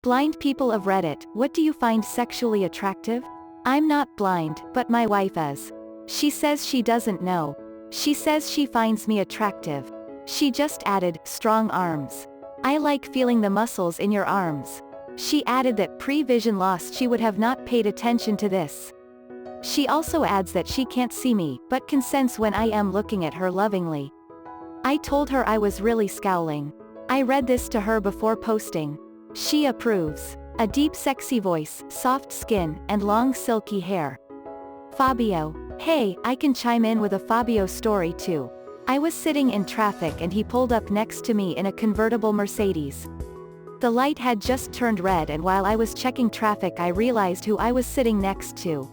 Blind people of Reddit, what do you find sexually attractive? I'm not blind, but my wife is. She says she doesn't know. She says she finds me attractive. She just added, strong arms. I like feeling the muscles in your arms. She added that pre-vision loss she would have not paid attention to this. She also adds that she can't see me, but can sense when I am looking at her lovingly. I told her I was really scowling. I read this to her before posting. She approves. A deep sexy voice, soft skin, and long silky hair. Fabio. Hey, I can chime in with a Fabio story too. I was sitting in traffic and he pulled up next to me in a convertible Mercedes. The light had just turned red and while I was checking traffic I realized who I was sitting next to.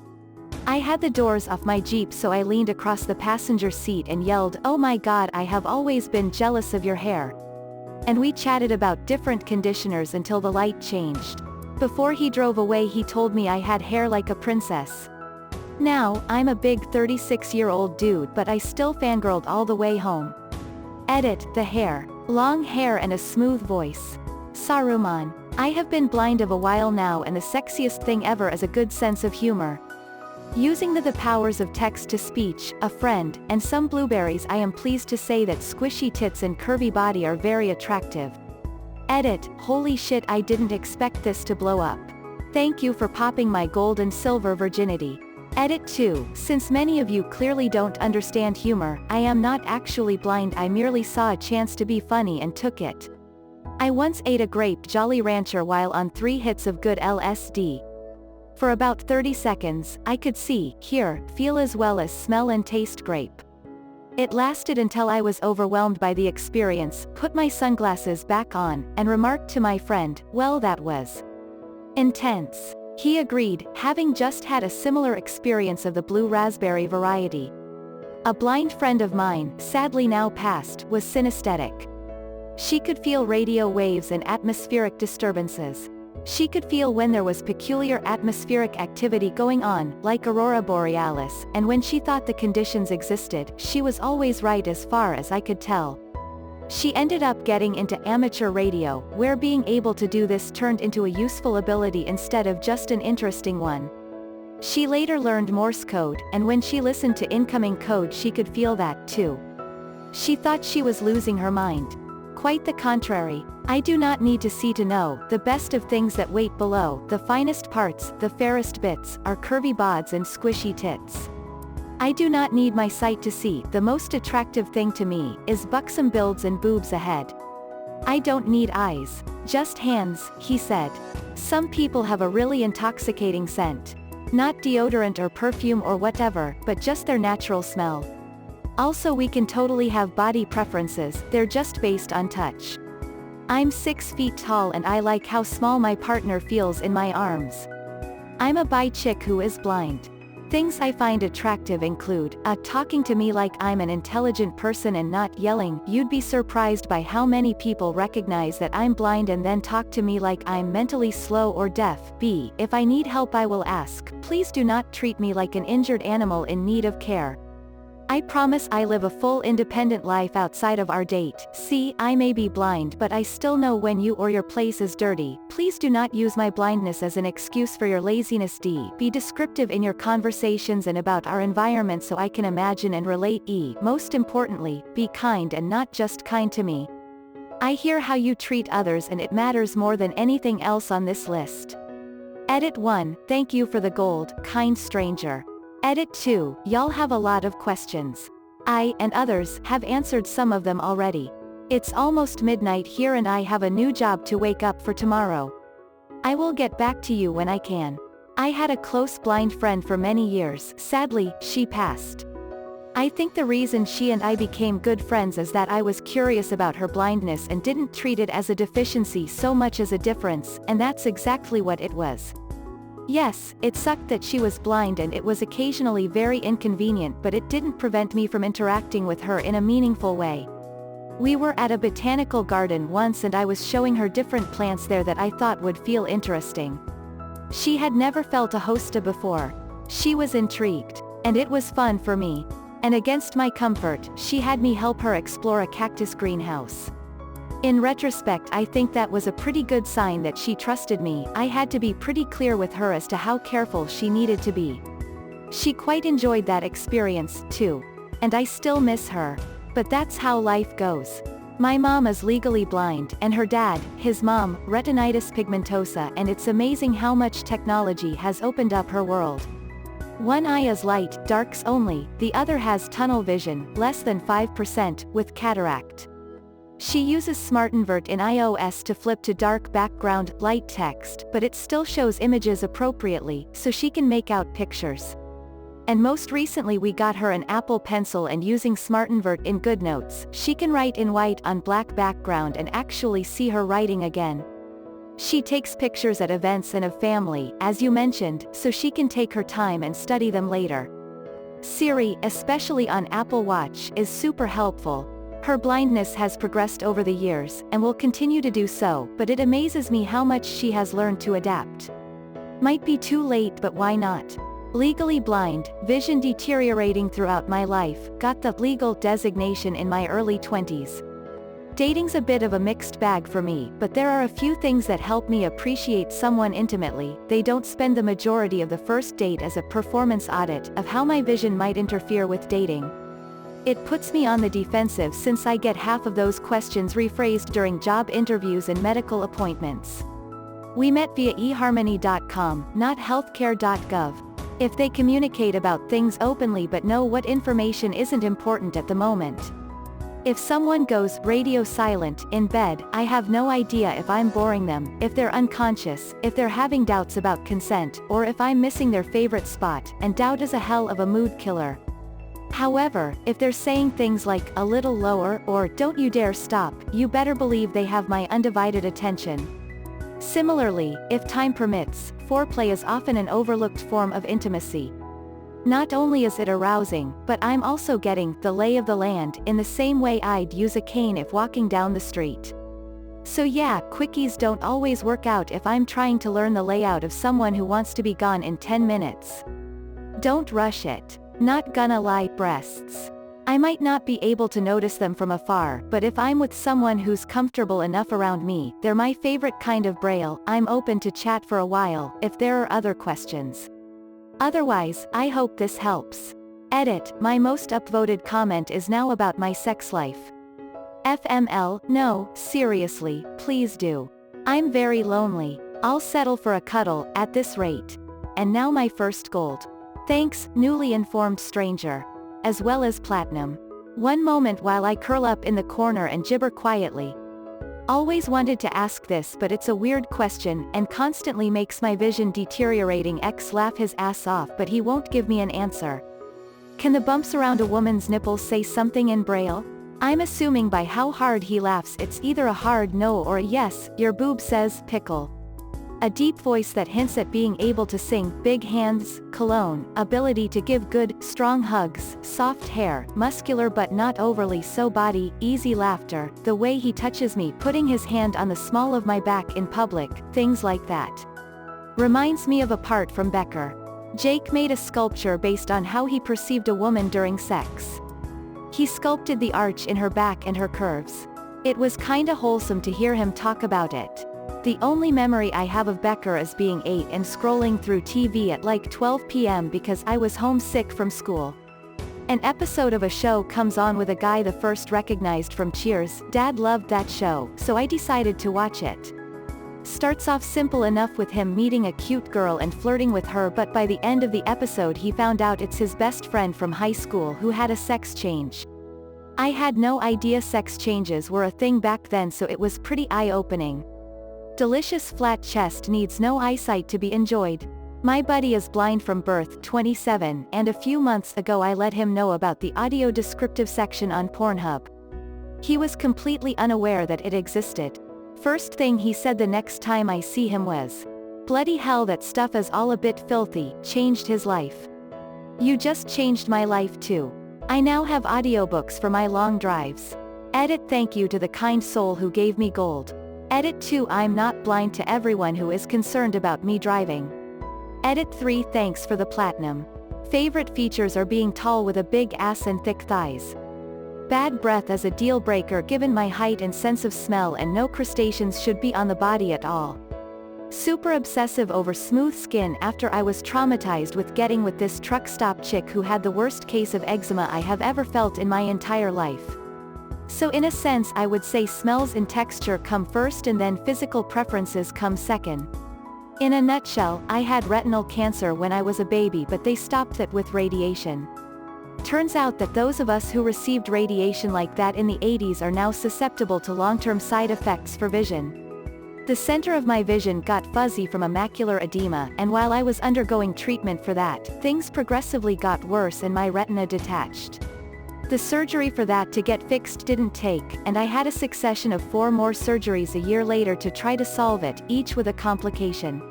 I had the doors off my Jeep so I leaned across the passenger seat and yelled, "Oh my god, I have always been jealous of your hair." And we chatted about different conditioners until the light changed. Before he drove away he told me I had hair like a princess. Now, I'm a big 36-year-old dude but I still fangirled all the way home. Edit, the hair. Long hair and a smooth voice. Saruman. I have been blind of a while now and the sexiest thing ever is a good sense of humor. Using the powers of text-to-speech, a friend, and some blueberries I am pleased to say that squishy tits and curvy body are very attractive. Edit, holy shit I didn't expect this to blow up. Thank you for popping my gold and silver virginity. Edit 2, since many of you clearly don't understand humor, I am not actually blind I merely saw a chance to be funny and took it. I once ate a grape Jolly Rancher while on 3 hits of good LSD. For about 30 seconds, I could see, hear, feel as well as smell and taste grape. It lasted until I was overwhelmed by the experience, put my sunglasses back on, and remarked to my friend, well that was intense. He agreed, having just had a similar experience of the blue raspberry variety. A blind friend of mine, sadly now passed, was synesthetic. She could feel radio waves and atmospheric disturbances. She could feel when there was peculiar atmospheric activity going on, like aurora borealis, and when she thought the conditions existed, she was always right as far as I could tell. She ended up getting into amateur radio, where being able to do this turned into a useful ability instead of just an interesting one. She later learned Morse code, and when she listened to incoming code she could feel that, too. She thought she was losing her mind. Quite the contrary. I do not need to see to know, the best of things that wait below, the finest parts, the fairest bits, are curvy bods and squishy tits. I do not need my sight to see, the most attractive thing to me, is buxom builds and boobs ahead. I don't need eyes. Just hands, he said. Some people have a really intoxicating scent. Not deodorant or perfume or whatever, but just their natural smell. Also we can totally have body preferences, they're just based on touch. I'm 6 feet tall and I like how small my partner feels in my arms. I'm a bi chick who is blind. Things I find attractive include, talking to me like I'm an intelligent person and not yelling. You'd be surprised by how many people recognize that I'm blind and then talk to me like I'm mentally slow or deaf. B. If I need help I will ask, please do not treat me like an injured animal in need of care. I promise I live a full independent life outside of our date. C. I may be blind but I still know when you or your place is dirty. Please do not use my blindness as an excuse for your laziness. D. Be descriptive in your conversations and about our environment so I can imagine and relate. E. Most importantly, be kind and not just kind to me. I hear how you treat others and it matters more than anything else on this list. Edit 1, thank you for the gold, kind stranger. Edit 2, y'all have a lot of questions. I, and others, have answered some of them already. It's almost midnight here and I have a new job to wake up for tomorrow. I will get back to you when I can. I had a close blind friend for many years, sadly, she passed. I think the reason she and I became good friends is that I was curious about her blindness and didn't treat it as a deficiency so much as a difference, and that's exactly what it was. Yes, it sucked that she was blind and it was occasionally very inconvenient but it didn't prevent me from interacting with her in a meaningful way. We were at a botanical garden once and I was showing her different plants there that I thought would feel interesting. She had never felt a hosta before. She was intrigued. And it was fun for me. And against my comfort, she had me help her explore a cactus greenhouse. In retrospect, I think that was a pretty good sign that she trusted me. I had to be pretty clear with her as to how careful she needed to be. She quite enjoyed that experience, too. And I still miss her. But that's how life goes. My mom is legally blind, and her dad, his mom, retinitis pigmentosa, and it's amazing how much technology has opened up her world. One eye is light, darks only, the other has tunnel vision, less than 5%, with cataract. She uses SmartInvert in iOS to flip to dark background, light text, but it still shows images appropriately, so she can make out pictures. And most recently we got her an Apple Pencil, and using SmartInvert in GoodNotes, she can write in white on black background and actually see her writing again. She takes pictures at events and of family, as you mentioned, so she can take her time and study them later. Siri, especially on Apple Watch, is super helpful. Her blindness has progressed over the years, and will continue to do so, but it amazes me how much she has learned to adapt. Might be too late, but why not? Legally blind, vision deteriorating throughout my life, got the legal designation in my early 20s. Dating's a bit of a mixed bag for me, but there are a few things that help me appreciate someone intimately. They don't spend the majority of the first date as a performance audit of how my vision might interfere with dating. It puts me on the defensive since I get half of those questions rephrased during job interviews and medical appointments. We met via eharmony.com, not healthcare.gov. If they communicate about things openly but know what information isn't important at the moment. If someone goes radio silent in bed, I have no idea if I'm boring them, if they're unconscious, if they're having doubts about consent, or if I'm missing their favorite spot, and doubt is a hell of a mood killer. However, if they're saying things like, a little lower, or don't you dare stop, you better believe they have my undivided attention. Similarly, if time permits, foreplay is often an overlooked form of intimacy. Not only is it arousing, but I'm also getting the lay of the land in the same way I'd use a cane if walking down the street. So yeah, quickies don't always work out if I'm trying to learn the layout of someone who wants to be gone in 10 minutes. Don't rush it. Not gonna lie, breasts. I might not be able to notice them from afar, but if I'm with someone who's comfortable enough around me, they're my favorite kind of braille. I'm open to chat for a while, if there are other questions. Otherwise, I hope this helps. Edit, my most upvoted comment is now about my sex life. FML, no, seriously, please do. I'm very lonely. I'll settle for a cuddle, at this rate. And now my first gold. Thanks, newly informed stranger. As well as platinum. One moment while I curl up in the corner and gibber quietly. Always wanted to ask this, but it's a weird question, and constantly makes my vision deteriorating. X laugh his ass off, but he won't give me an answer. Can the bumps around a woman's nipples say something in braille? I'm assuming by how hard he laughs it's either a hard no or a yes. Your boob says, pickle. A deep voice that hints at being able to sing, big hands, cologne, ability to give good, strong hugs, soft hair, muscular but not overly so body, easy laughter, the way he touches me putting his hand on the small of my back in public, things like that. Reminds me of a part from Becker. Jake made a sculpture based on how he perceived a woman during sex. He sculpted the arch in her back and her curves. It was kinda wholesome to hear him talk about it. The only memory I have of Becker is being 8 and scrolling through TV at like 12 p.m. because I was homesick from school. An episode of a show comes on with a guy the first recognized from Cheers. Dad loved that show, so I decided to watch it. Starts off simple enough with him meeting a cute girl and flirting with her, but by the end of the episode he found out it's his best friend from high school who had a sex change. I had no idea sex changes were a thing back then, so it was pretty eye-opening. Delicious flat chest needs no eyesight to be enjoyed. My buddy is blind from birth, 27, and a few months ago I let him know about the audio descriptive section on Pornhub. He was completely unaware that it existed. First thing he said the next time I see him was, "Bloody hell, that stuff is all a bit filthy." Changed his life. You just changed my life too. I now have audiobooks for my long drives. Edit, thank you to the kind soul who gave me gold. Edit 2, I'm not blind to everyone who is concerned about me driving. Edit 3, thanks for the platinum. Favorite features are being tall with a big ass and thick thighs. Bad breath is a deal breaker given my height and sense of smell, and no crustaceans should be on the body at all. Super obsessive over smooth skin after I was traumatized with getting with this truck stop chick who had the worst case of eczema I have ever felt in my entire life. So in a sense I would say smells and texture come first and then physical preferences come second. In a nutshell, I had retinal cancer when I was a baby, but they stopped that with radiation. Turns out that those of us who received radiation like that in the 80s are now susceptible to long-term side effects for vision. The center of my vision got fuzzy from a macular edema, and while I was undergoing treatment for that, things progressively got worse and my retina detached. The surgery for that to get fixed didn't take, and I had a succession of 4 more surgeries a year later to try to solve it, each with a complication.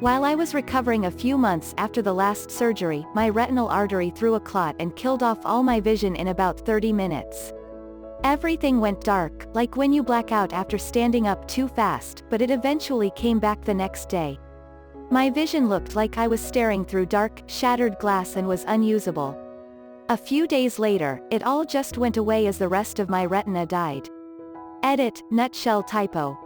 While I was recovering a few months after the last surgery, my retinal artery threw a clot and killed off all my vision in about 30 minutes. Everything went dark, like when you black out after standing up too fast, but it eventually came back the next day. My vision looked like I was staring through dark, shattered glass and was unusable. A few days later, it all just went away as the rest of my retina died. Edit, nutshell typo.